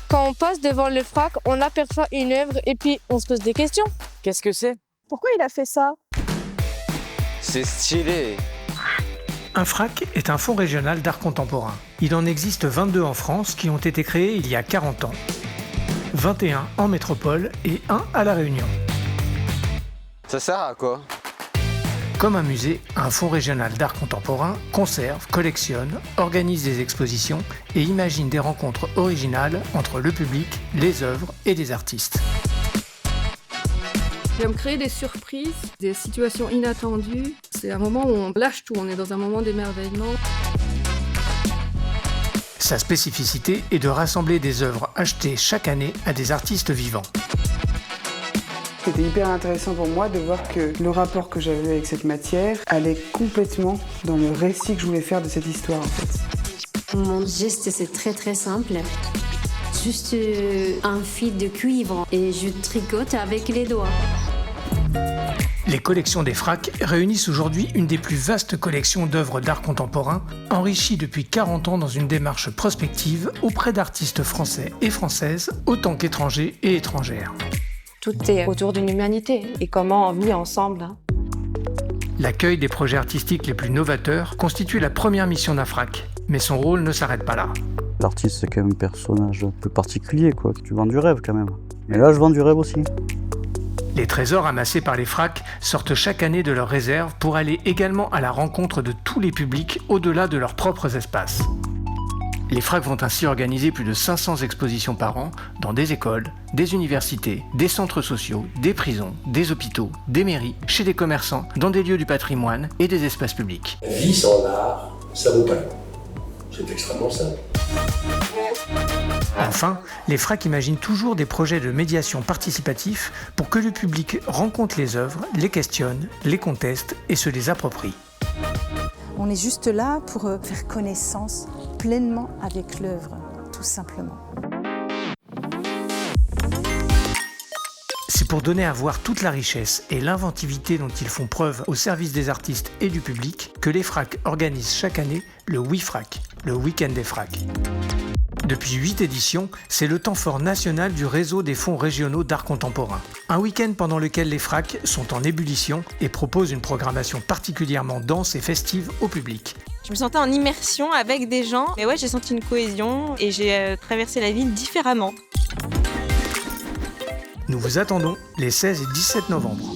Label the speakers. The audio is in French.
Speaker 1: Quand on passe devant le FRAC, on aperçoit une œuvre et puis on se pose des questions.
Speaker 2: Qu'est-ce que c'est ?
Speaker 3: Pourquoi il a fait ça ?
Speaker 2: C'est stylé.
Speaker 4: Un FRAC est un fonds régional d'art contemporain. Il en existe 22 en France qui ont été créés il y a 40 ans. 21 en métropole et 1 à La Réunion.
Speaker 2: Ça sert à quoi ?
Speaker 4: Comme un musée, un fonds régional d'art contemporain conserve, collectionne, organise des expositions et imagine des rencontres originales entre le public, les œuvres et des artistes.
Speaker 5: J'aime créer des surprises, des situations inattendues. C'est un moment où on lâche tout, on est dans un moment d'émerveillement.
Speaker 4: Sa spécificité est de rassembler des œuvres achetées chaque année à des artistes vivants.
Speaker 6: C'était hyper intéressant pour moi de voir que le rapport que j'avais avec cette matière allait complètement dans le récit que je voulais faire de cette histoire en fait.
Speaker 7: Mon geste c'est très très simple. Juste un fil de cuivre et je tricote avec les doigts.
Speaker 4: Les collections des FRAC réunissent aujourd'hui une des plus vastes collections d'œuvres d'art contemporain, enrichies depuis 40 ans dans une démarche prospective auprès d'artistes français et françaises, autant qu'étrangers et étrangères.
Speaker 3: Tout est autour d'une humanité et comment on vit ensemble.
Speaker 4: L'accueil des projets artistiques les plus novateurs constitue la première mission d'un FRAC, mais son rôle ne s'arrête pas là.
Speaker 8: L'artiste, c'est quand même un personnage un peu particulier, quoi. Tu vends du rêve quand même. Mais là, je vends du rêve aussi.
Speaker 4: Les trésors amassés par les FRAC sortent chaque année de leurs réserves pour aller également à la rencontre de tous les publics au-delà de leurs propres espaces. Les FRAC vont ainsi organiser plus de 500 expositions par an dans des écoles, des universités, des centres sociaux, des prisons, des hôpitaux, des mairies, chez des commerçants, dans des lieux du patrimoine et des espaces publics.
Speaker 9: La vie sans art, ça vaut pas le coup. C'est extrêmement simple.
Speaker 4: Enfin, les FRAC imaginent toujours des projets de médiation participatif pour que le public rencontre les œuvres, les questionne, les conteste et se les approprie.
Speaker 10: On est juste là pour faire connaissance pleinement avec l'œuvre, tout simplement.
Speaker 4: C'est pour donner à voir toute la richesse et l'inventivité dont ils font preuve au service des artistes et du public que les FRAC organisent chaque année le WeFRAC, le Week-end des FRAC. Depuis 8 éditions, c'est le temps fort national du réseau des fonds régionaux d'art contemporain. Un week-end pendant lequel les FRAC sont en ébullition et proposent une programmation particulièrement dense et festive au public.
Speaker 11: Je me sentais en immersion avec des gens, et ouais, j'ai senti une cohésion et j'ai traversé la ville différemment.
Speaker 4: Nous vous attendons les 16 et 17 novembre.